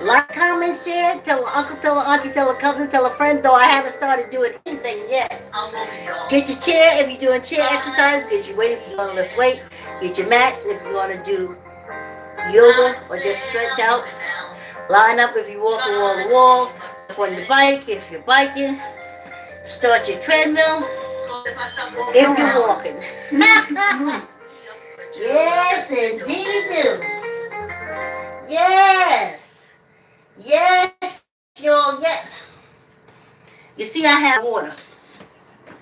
Like, comment, share, tell an uncle, tell an auntie, tell a cousin, tell a friend, though I haven't started doing anything yet. Get your chair if you're doing chair exercises, get your weight if you want to lift weights, get your mats if you want to do yoga or just stretch out. Line up if you're walking wall to wall. Step on your bike if you're biking. Start your treadmill if you're walking. Yes, indeed do. Yes. Yes, y'all, yes. You see, I have water.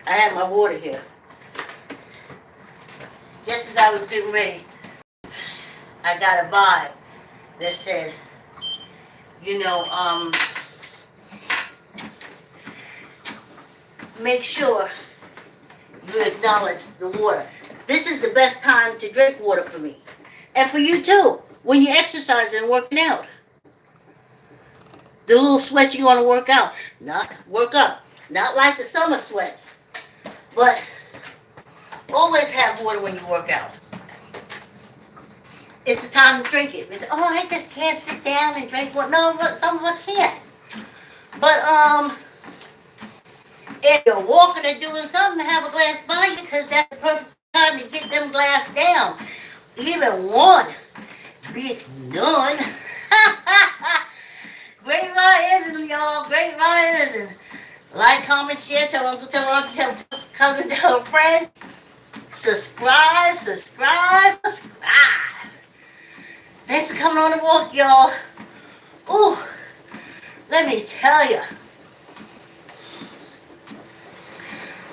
I have my water here. Just as I was getting ready, I got a vibe that said, you know, make sure you acknowledge the water. This is the best time to drink water for me. And for you too, when you're exercising and working out. The little sweat you want to work out. Not work up. Not like the summer sweats. But always have water when you work out. It's the time to drink it. It's, oh, I just can't sit down and drink water. No, some of us can't. But if you're walking or doing something, have a glass by you because that's the perfect time to get them glass down. Even one beats none. Great rising, y'all. Great rising. Like, comment, share, tell uncle, tell cousin, tell a friend. Subscribe. Thanks for coming on the walk, y'all. Ooh, let me tell you.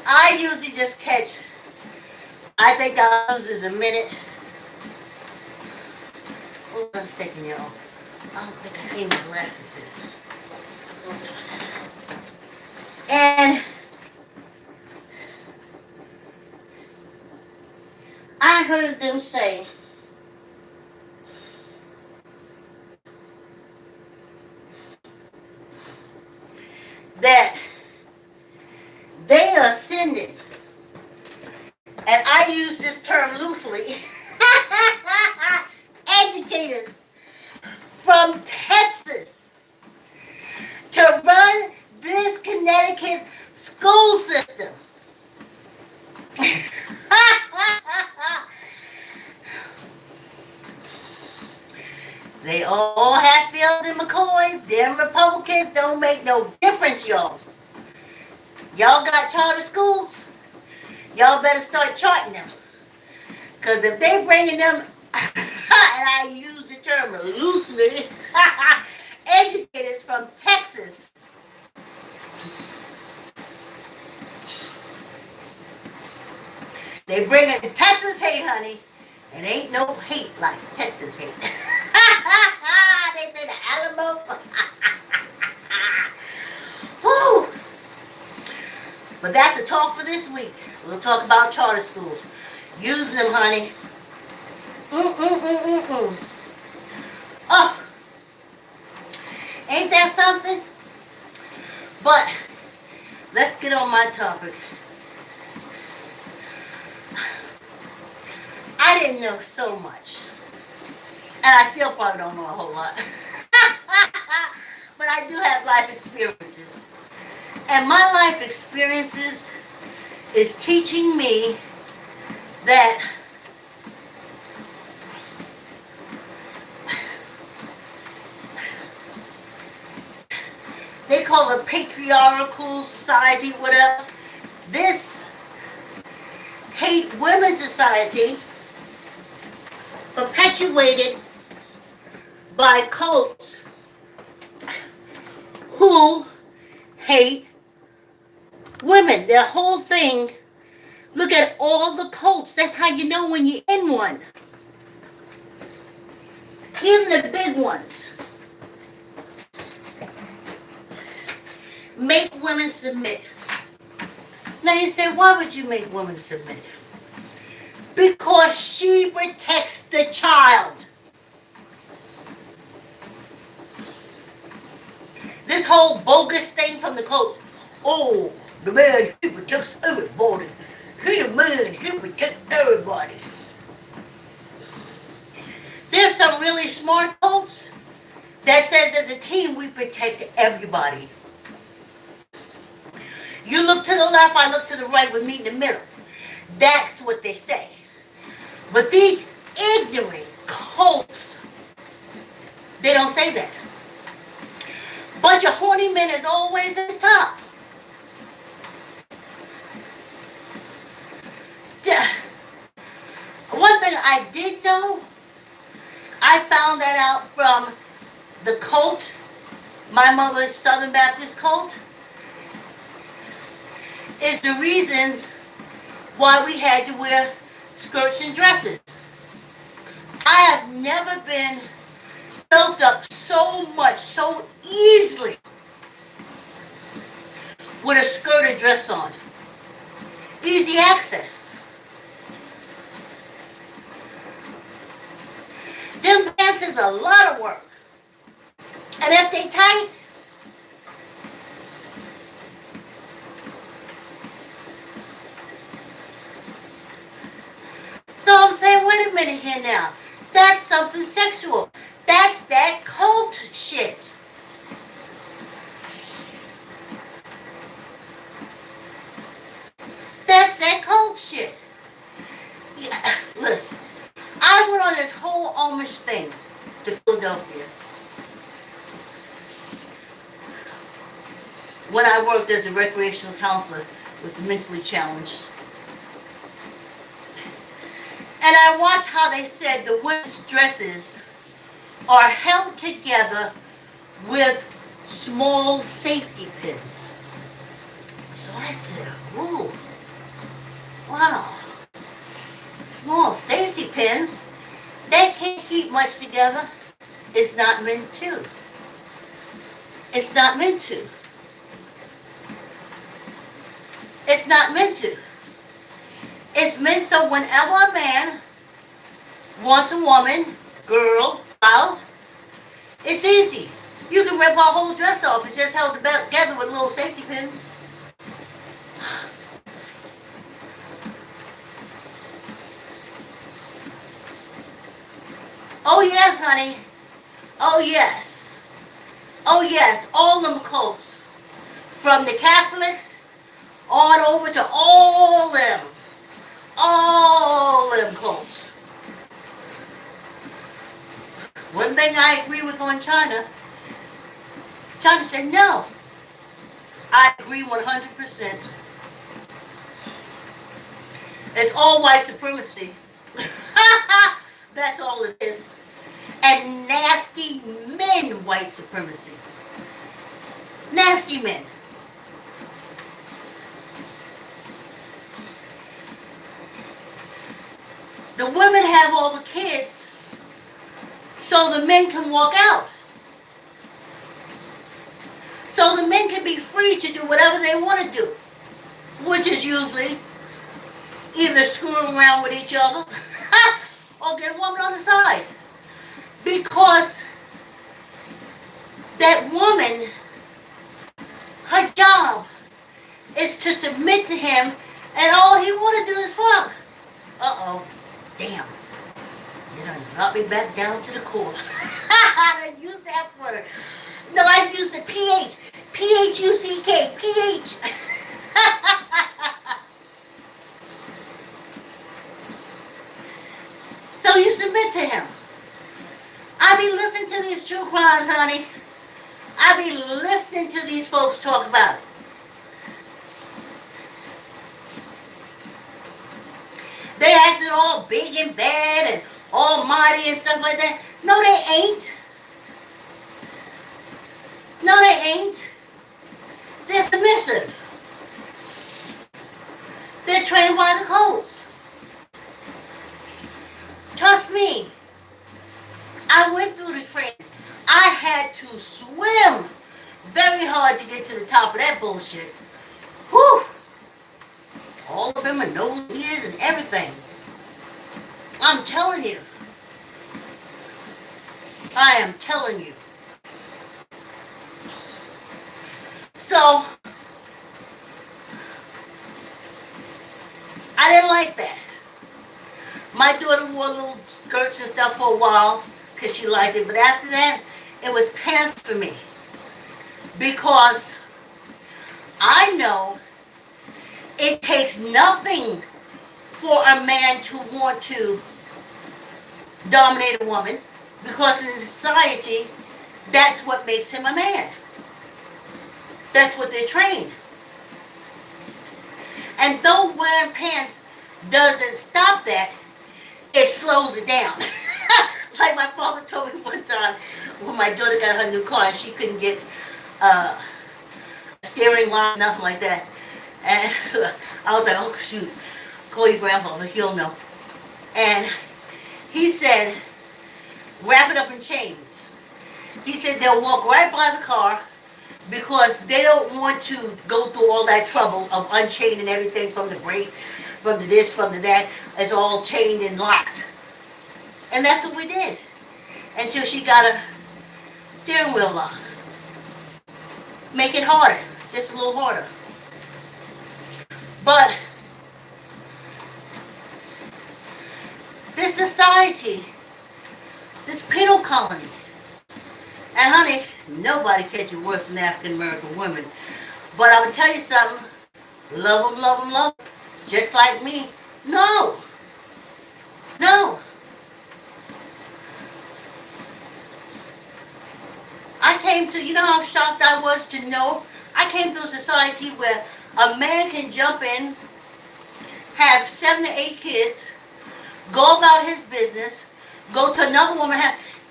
I usually just catch, I think I'll lose this a minute. Hold on a second, y'all. I don't think I need my glasses. And I heard them say that they are sending, and I use this term loosely, educators from Texas to run this Connecticut school system. They all have Fields and McCoys. Them Republicans don't make no difference, y'all. Y'all got charter schools? Y'all better start charting them. Because if they bringing them, and I use the term loosely, educators from Texas, they bring it to Texas hate, honey. And ain't no hate like Texas hate. They say the Alamo. Whew. But that's a talk for this week. We'll talk about charter schools. Use them, honey. Oh, ain't that something? But let's get on my topic. I didn't know so much. And I still probably don't know a whole lot. But I do have life experiences. And my life experiences is teaching me that they call it patriarchal society, whatever. This hate women society perpetuated by cults who hate women. Their whole thing, look at all the cults. That's how you know when you're in one. Even the big ones. Make women submit. Now you say, why would you make women submit? Because she protects the child. This whole bogus thing from the cults. Oh, the man, he protects everybody. He the man, he protects everybody. There's some really smart cults, that says as a team we protect everybody. You look to the left, I look to the right, we meet in the middle. That's what they say. But these ignorant cults, they don't say that. Bunch of horny men is always at the top. One thing I did know, I found that out from the cult, my mother's Southern Baptist cult, is the reason why we had to wear skirts and dresses. I have never been built up so much, so easily with a skirt and dress on. Easy access. Them pants is a lot of work. And if they tight, so I'm saying, wait a minute here now. That's something sexual. That's that cult shit. That's that cult shit. Yeah, listen, I went on this whole Amish thing to Philadelphia when I worked as a recreational counselor with the mentally challenged. And I watched how they said the women's dresses are held together with small safety pins. So I said, ooh, wow, small safety pins, they can't keep much together. It's not meant to. It's not meant to. It's not meant to. It's meant so whenever a man wants a woman, girl, child, it's easy. You can rip her whole dress off. It's just held together with little safety pins. Oh yes, honey. Oh yes. Oh yes. All them cults. From the Catholics on over to all them cults. One thing I agree with on China, China said no. I agree 100%. It's all white supremacy. That's all it is. And nasty men white supremacy. Nasty men. The women have all the kids so the men can walk out. So the men can be free to do whatever they want to do, which is usually either screwing around with each other or get a woman on the side. Because that woman, her job is to submit to him, and all he want to do is fuck. Uh-oh. Damn. You done brought me back down to the core. I didn't use that word. No, I used the PH. P-H-U-C-K. PH. So you submit to him. I be listening to these true crimes, honey. I be listening to these folks talk about it. They acting all big and bad and almighty and stuff like that. No, they ain't. No, they ain't. They're submissive. They're trained by the codes. Trust me. I went through the training. I had to swim very hard to get to the top of that bullshit. Whew. All of them and nose, ears, and everything. I'm telling you. I am telling you. So, I didn't like that. My daughter wore little skirts and stuff for a while because she liked it. But after that, It was pants for me. Because I know it takes nothing for a man to want to dominate a woman, because in society, that's what makes him a man. That's what they're trained. And though wearing pants doesn't stop that, it slows it down. Like my father told me one time when my daughter got her new car and she couldn't get a steering line, nothing like that. And I was like, oh shoot, call your grandfather, he'll know. And he said, wrap it up in chains. He said they'll walk right by the car because they don't want to go through all that trouble of unchaining everything from the brake, from the this, from the that. It's all chained and locked. And that's what we did until she got a steering wheel lock. Make it harder, just a little harder. But this society, this penal colony, and honey, nobody catches worse than African American women. But I would tell you something, love them, love them, love them, just like me. No. I came to, you know how shocked I was to know, I came to a society where a man can jump in, have 7 to 8 kids, go about his business, go to another woman,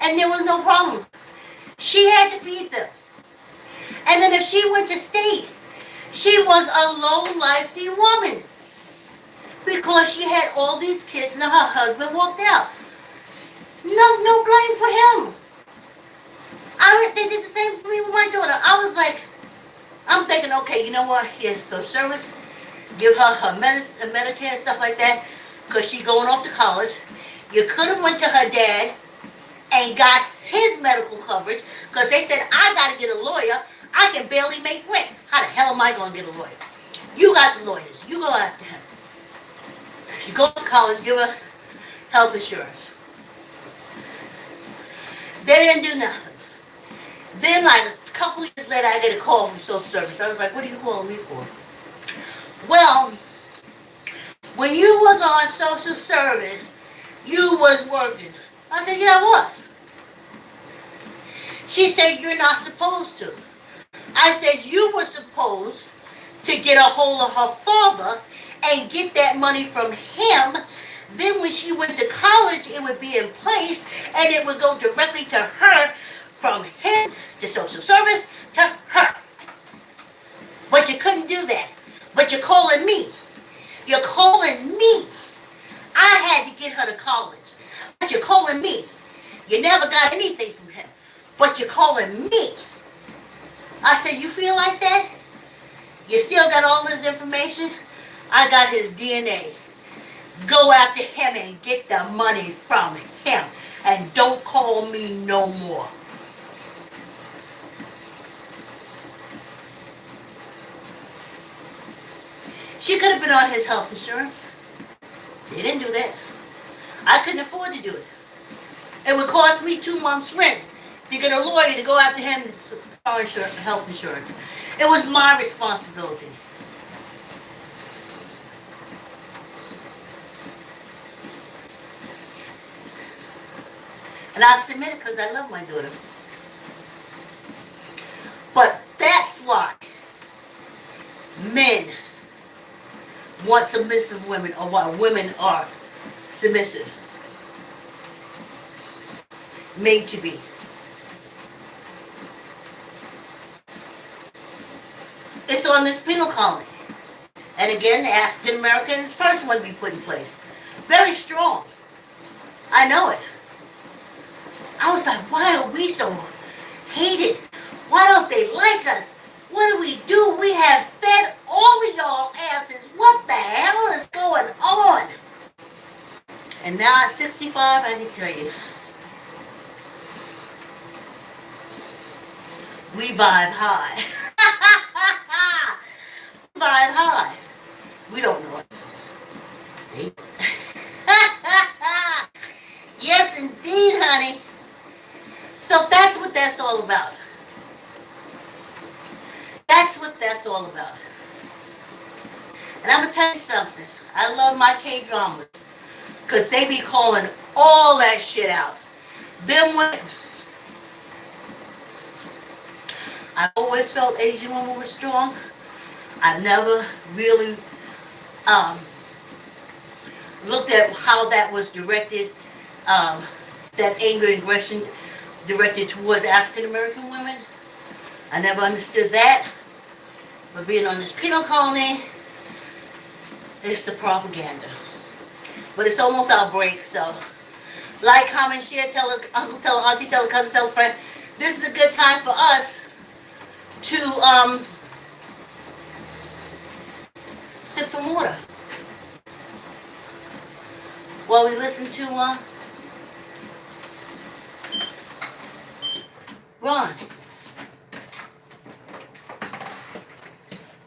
and there was no problem. She had to feed them. And then if she went to state, she was a low-lifey woman because she had all these kids and her husband walked out. No blame for him. They did the same for me with my daughter. I was like, I'm thinking, okay, you know what? Here's social service. Give her Medicare and stuff like that because she's going off to college. You could have went to her dad and got his medical coverage because they said, I got to get a lawyer. I can barely make rent. How the hell am I going to get a lawyer? You got the lawyers. You go after him. She goes to college, give her health insurance. They didn't do nothing. Then like a couple years later, I get a call from social service. I was like, what are you calling me for? Well, when you was on social service, you was working. I said, yeah, I was. She said, you're not supposed to. I said, you were supposed to get a hold of her father and get that money from him. Then when she went to college, it would be in place and it would go directly to her, from him to social service to her. But you couldn't do that. But you're calling me. You're calling me. I had to get her to college. But you're calling me. You never got anything from him. But you're calling me. I said, you feel like that? You still got all this information? I got his DNA. Go after him and get the money from him. And don't call me no more. She could have been on his health insurance. They didn't do that. I couldn't afford to do it. It would cost me 2 months' rent to get a lawyer to go after him for health insurance. It was my responsibility. And I have to admit it because I love my daughter. But that's why men want submissive women, or why women are submissive. Made to be. It's on this penal colony. And again, the African American is the first one to be put in place. Very strong. I know it. I was like, why are we so hated? Why don't they like us? What do we do? We have fed all of y'all asses. What the hell is going on? And now at 65, I can tell you, we vibe high. Vibe high. We don't know it. Yes, indeed, honey. So that's what that's all about. That's what that's all about. And I'm going to tell you something. I love my K-dramas. Because they be calling all that shit out. Them women. I always felt Asian women were strong. I never really looked at how that was directed, that anger and aggression directed towards African American women. I never understood that. But being on this penal colony, it's the propaganda. But it's almost our break, so like, comment, share, tell a uncle, tell a auntie, tell a cousin, tell a friend. This is a good time for us to sip some water while we listen to Ron.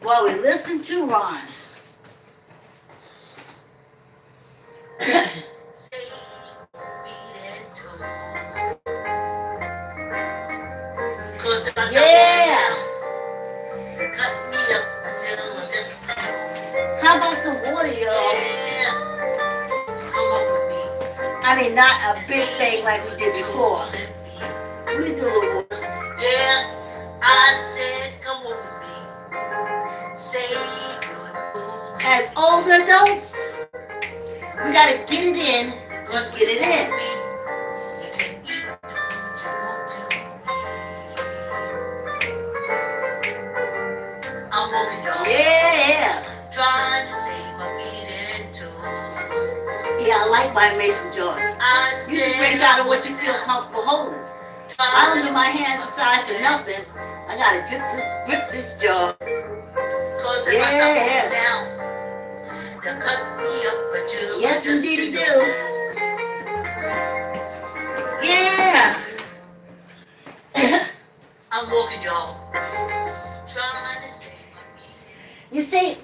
While we listen to Ron. Yeah. How about some water, y'all? Yeah. Come on with me. I mean, not a big thing like we did before. We do a little water. Yeah. I said, come on with me. Say good. As old adults, we gotta get it in. Let's get it in. Yeah. Trying to save my feet and toes. Yeah, I like my mason jars. You should drink out of what you feel comfortable holding. I don't do my hands the size for nothing. I gotta grip this jar. Cause if I come down, they'll cut me up, but you. Yes, indeed, you do. Yeah. I'm walking, y'all. Trying to save my feet. You see,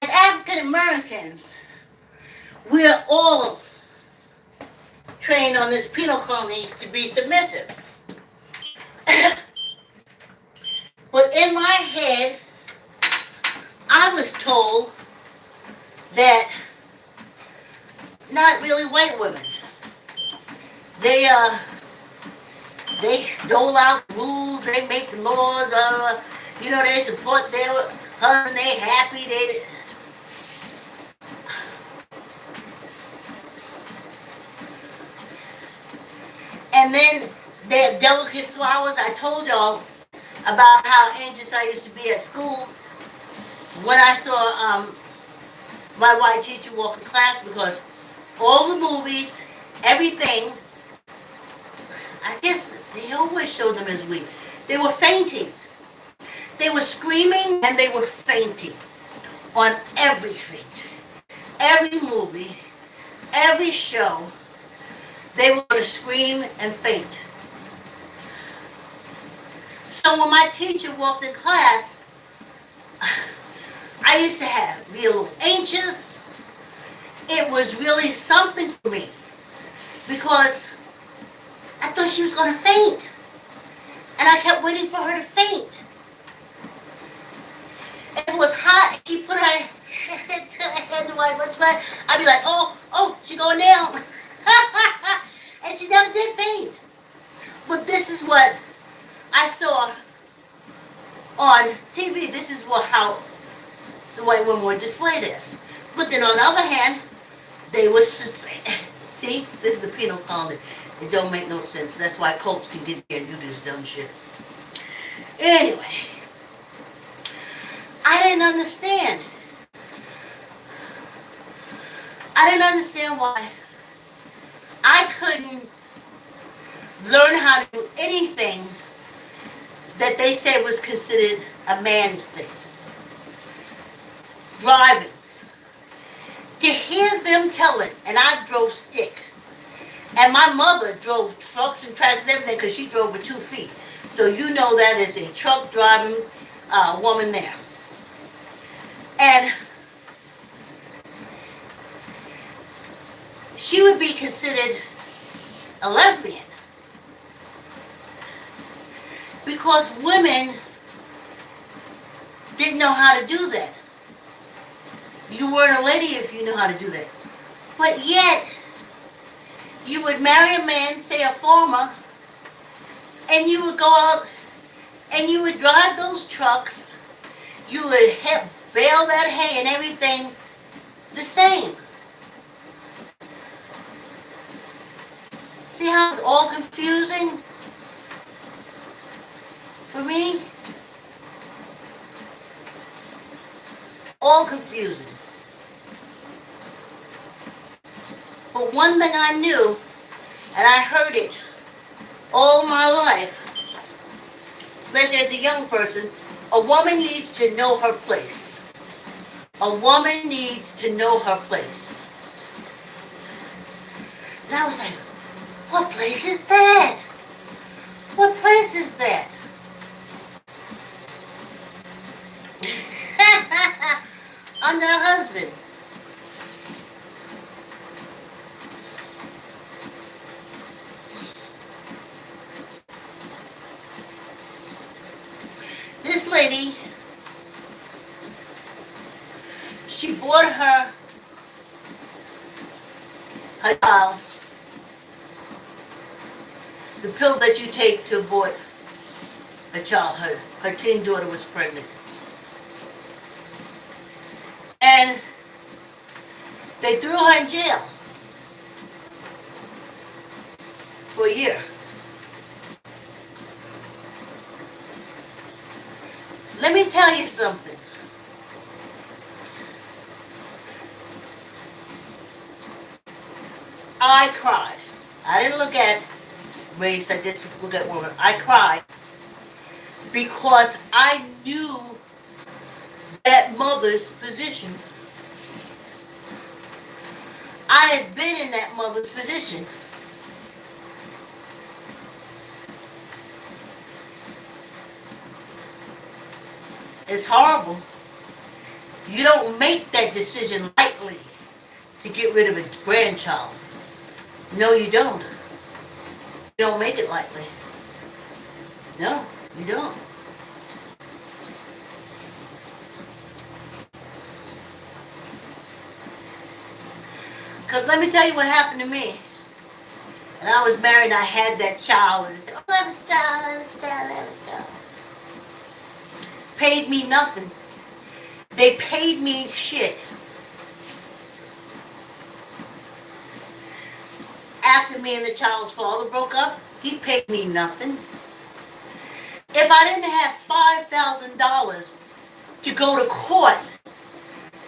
as African Americans, we're all trained on this penal colony to be submissive. But in my head, I was told that not really white women. They dole out rules, they make the laws, they support their husband, they happy, and then their delicate flowers. I told y'all about how anxious I used to be at school when I saw my white teacher walk in class, because all the movies, everything, I guess they always showed them as weak. They were fainting. They were screaming and they were fainting on everything. Every movie, every show, they were going to scream and faint. So when my teacher walked in class, I used to be a little anxious. It was really something for me because I thought she was going to faint. And I kept waiting for her to faint. If it was hot, she put her head to wipe her sweat. I'd be like, oh, she going down. And she never did faint. But this is what I saw on TV. This is how the white women were displayed as. But then on the other hand, they were, see, this is the penal colony. It don't make no sense. That's why cults can get here and do this dumb shit. Anyway, I didn't understand. I didn't understand why I couldn't learn how to do anything that they said was considered a man's thing. Driving. To hear them tell it, and I drove stick. And my mother drove trucks and tractors and everything because she drove with 2 feet. So you know that is a truck driving woman there. And she would be considered a lesbian. Because women didn't know how to do that. You weren't a lady if you knew how to do that. But yet, you would marry a man, say a farmer, and you would go out and you would drive those trucks. You would bale that hay and everything the same. See how it's all confusing for me? All confusing. But one thing I knew, and I heard it all my life, especially as a young person, a woman needs to know her place. A woman needs to know her place. And I was like, what place is that? What place is that? I'm their husband. This lady, she bought her child the pill that you take to abort a child. Her teen daughter was pregnant. And they threw her in jail for a year. Let me tell you something. I cried. I didn't look at race, I just look at women. I cried because I knew that mother's position. I had been in that mother's position. It's horrible. You don't make that decision lightly to get rid of a grandchild. No, you don't. You don't make it lightly. No, you don't. Because let me tell you what happened to me. And I was married and I had that child. And I said, oh, I have a child, I have a child, I have a child. Paid me nothing. They paid me shit. After me and the child's father broke up, he paid me nothing. If I didn't have $5,000 to go to court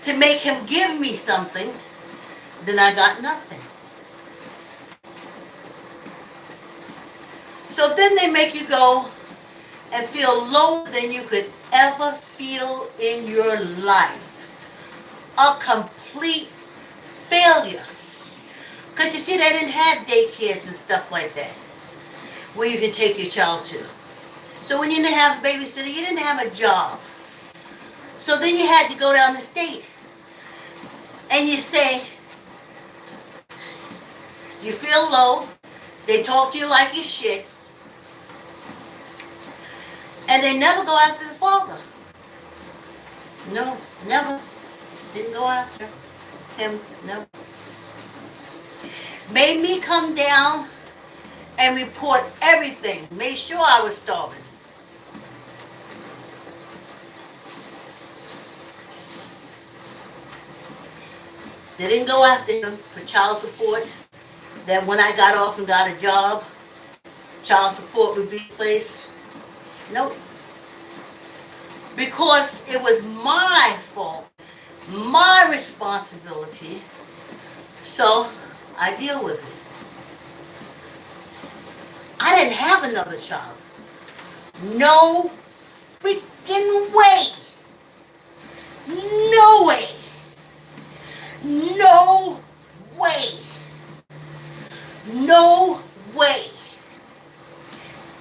to make him give me something, then I got nothing. So then they make you go and feel lower than you could ever feel in your life. A complete failure. Because you see, they didn't have daycares and stuff like that where you can take your child to. So when you didn't have a babysitter, you didn't have a job. So then you had to go down the state. And you say, you feel low, they talk to you like you're shit, and they never go after the father. No, never. Didn't go after him, no. Made me come down and report everything. Made sure I was starving. They didn't go after him for child support. That when I got off and got a job, child support would be placed. Nope. Because it was my fault, my responsibility, so I deal with it. I didn't have another child. No freaking way. No way. No way. No way.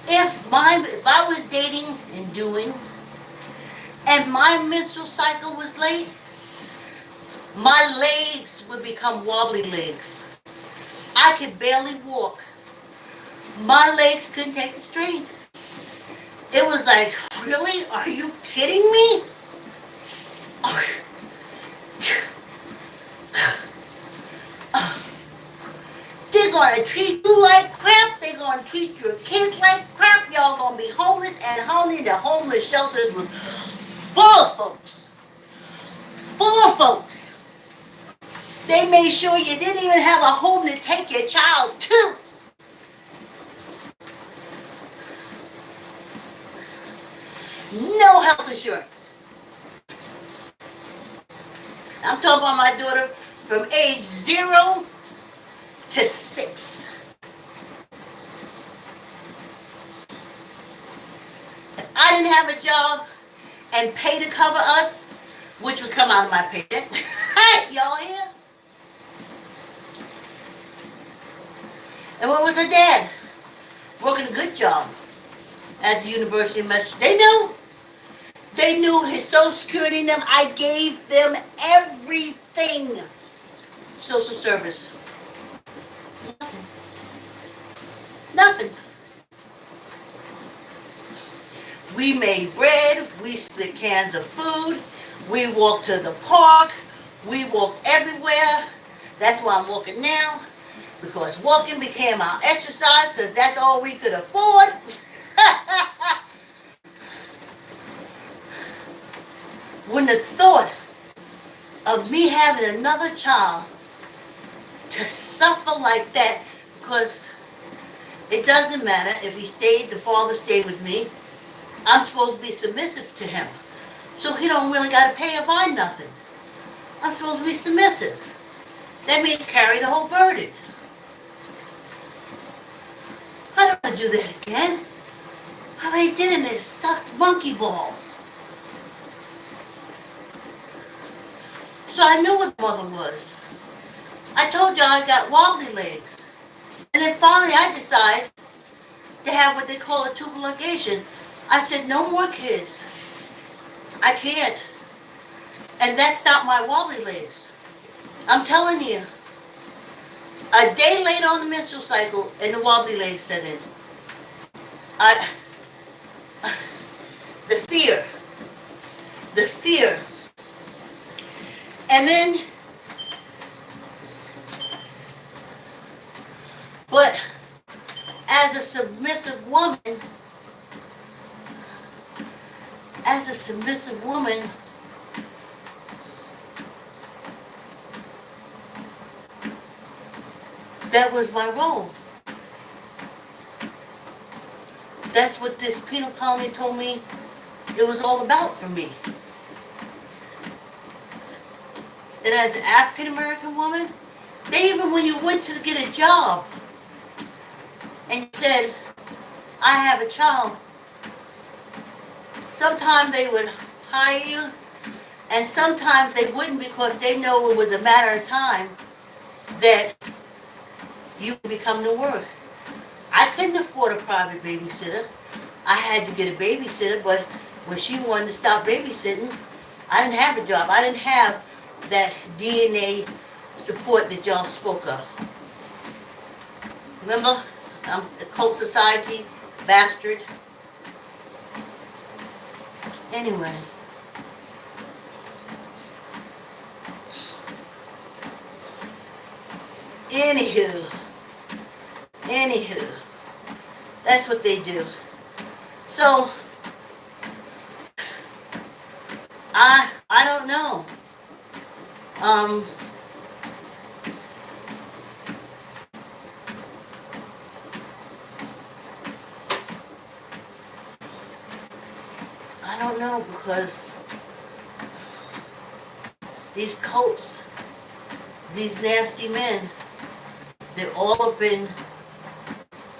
If I was dating and doing, and my menstrual cycle was late, my legs would become wobbly legs. I could barely walk. My legs couldn't take the strain. It was like, really? Are you kidding me? They're gonna treat you like crap. They're gonna treat your kids like crap. Y'all gonna be homeless, and honey, the homeless shelters were full of folks. Full of folks. They made sure you didn't even have a home to take your child to. No health insurance. I'm talking about my daughter from age 0 to 6. If I didn't have a job and pay to cover us, which would come out of my paycheck, y'all here? And what was her dad? Working a good job at the University of Massachusetts. They knew. They knew his Social Security and them. I gave them everything. Social service. Nothing. Nothing. We made bread. We split cans of food. We walked to the park. We walked everywhere. That's why I'm walking now. Because walking became our exercise because that's all we could afford. When the thought of me having another child to suffer like that, because it doesn't matter if he stayed, the father stayed with me, I'm supposed to be submissive to him. So he don't really got to pay or buy nothing. I'm supposed to be submissive. That means carry the whole burden. I don't want to do that again. I already did it and it sucked monkey balls. So I knew what mother was. I told you I got wobbly legs. And then finally I decided to have what they call a tubal ligation. I said, no more kids. I can't. And that stopped my wobbly legs. I'm telling you. A day later on the menstrual cycle and the wobbly legs set in. The fear. The fear. And then, but as a submissive woman, that was my role. That's what this penal colony told me it was all about for me. And as an African American woman, they even when you went to get a job and you said, I have a child, sometimes they would hire you and sometimes they wouldn't because they know it was a matter of time that you would become to work. I couldn't afford a private babysitter. I had to get a babysitter, but when she wanted to stop babysitting, I didn't have a job. I didn't have that DNA support that y'all spoke of. Remember? I'm a cult society bastard. Anyway. Anywho. That's what they do. So, I don't know. I don't know because these cults, these nasty men, they're all up in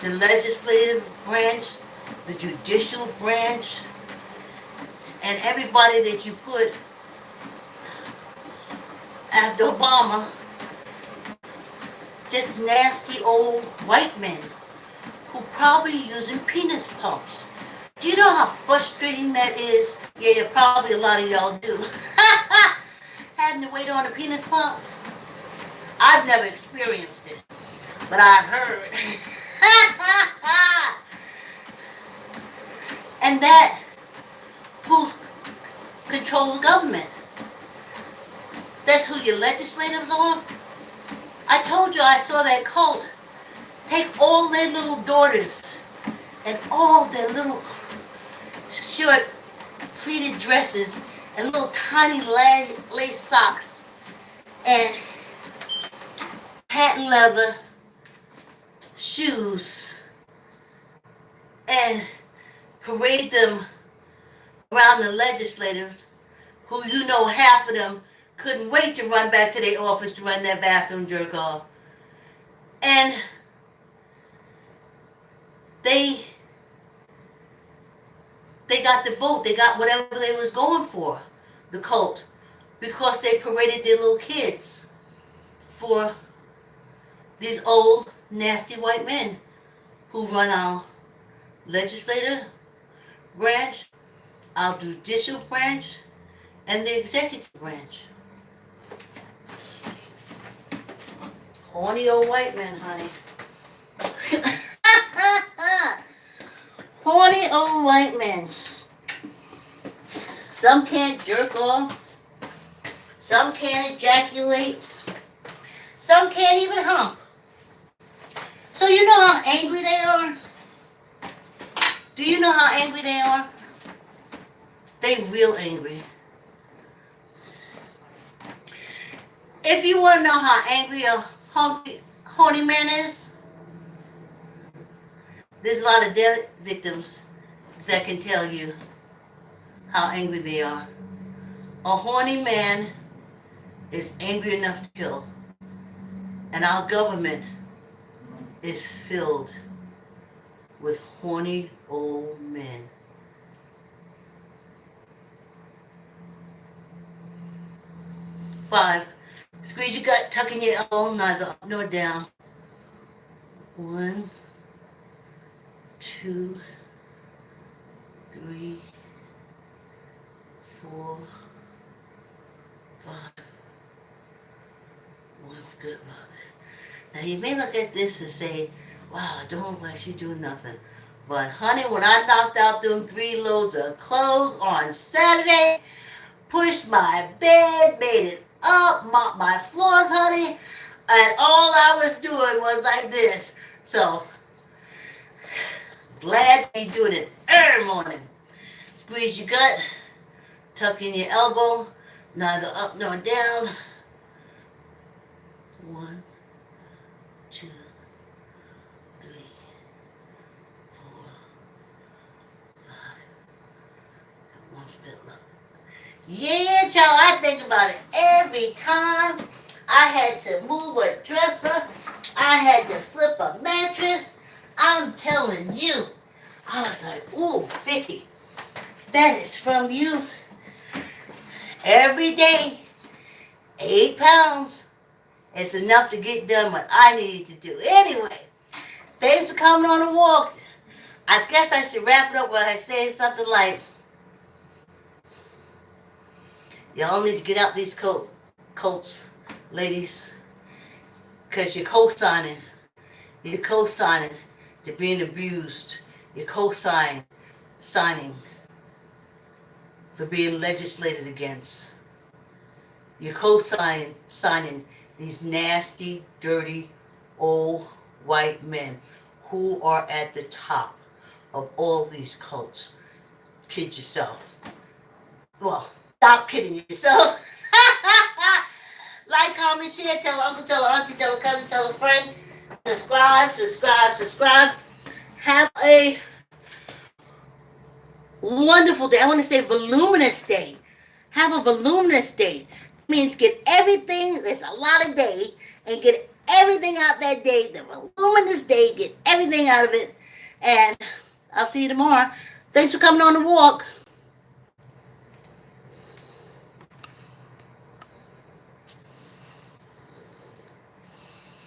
the legislative branch, the judicial branch, and everybody that you put after Obama, just nasty old white men who probably using penis pumps. Do you know how frustrating that is? Yeah, probably a lot of y'all do. Having to wait on a penis pump? I've never experienced it, but I've heard. And that who control the government. That's who your legislators are. I told you I saw that cult take all their little daughters and all their little short pleated dresses and little tiny lace socks and patent leather shoes and parade them around the legislators, who you know half of them couldn't wait to run back to their office to run their bathroom jerk off. And they got the vote. They got whatever they was going for, the cult, because they paraded their little kids for these old, nasty white men who run our legislative branch, our judicial branch, and the executive branch. Horny old white men, honey. Horny old white men. Some can't jerk off. Some can't ejaculate. Some can't even hump. So you know how angry they are? Do you know how angry they are? They real angry. If you want to know how angry a horny man is, there's a lot of dead victims that can tell you how angry they are. A horny man is angry enough to kill. And our government is filled with horny old men. Five, squeeze your gut, tuck in your elbow, neither up nor down. 1, 2, 3, 4, 5. One for good luck. Now you may look at this and say, wow, I don't look like she do nothing. But honey, when I knocked out them 3 loads of clothes on Saturday, pushed my bed, made it up, mopped my floors, honey, and all I was doing was like this. So, glad to be doing it every morning. Squeeze your gut, tuck in your elbow, neither up nor down. 1, 2, 3, 4, 5, and 1 for good luck. Yeah, child, I think about it every time. I had to move a dresser. I had to flip a mattress. I'm telling you. I was like, ooh, Vicki, that is from you. Every day, 8 pounds. It's enough to get done what I needed to do. Anyway, thanks for coming on the walk. I guess I should wrap it up by saying something like, y'all need to get out these cults, ladies, because you're co-signing. You're co-signing to being abused. You're co-signing for being legislated against. You're co-signing these nasty, dirty, old white men who are at the top of all these cults. Kid yourself. Well, stop kidding yourself. Like, comment, share, tell an uncle, tell an auntie, tell a cousin, tell a friend. Subscribe. Have a wonderful day. I want to say voluminous day. Have a voluminous day. Means get everything, there's a lot of day, and get everything out that day, the voluminous day, get everything out of it. And I'll see you tomorrow. Thanks for coming on the walk.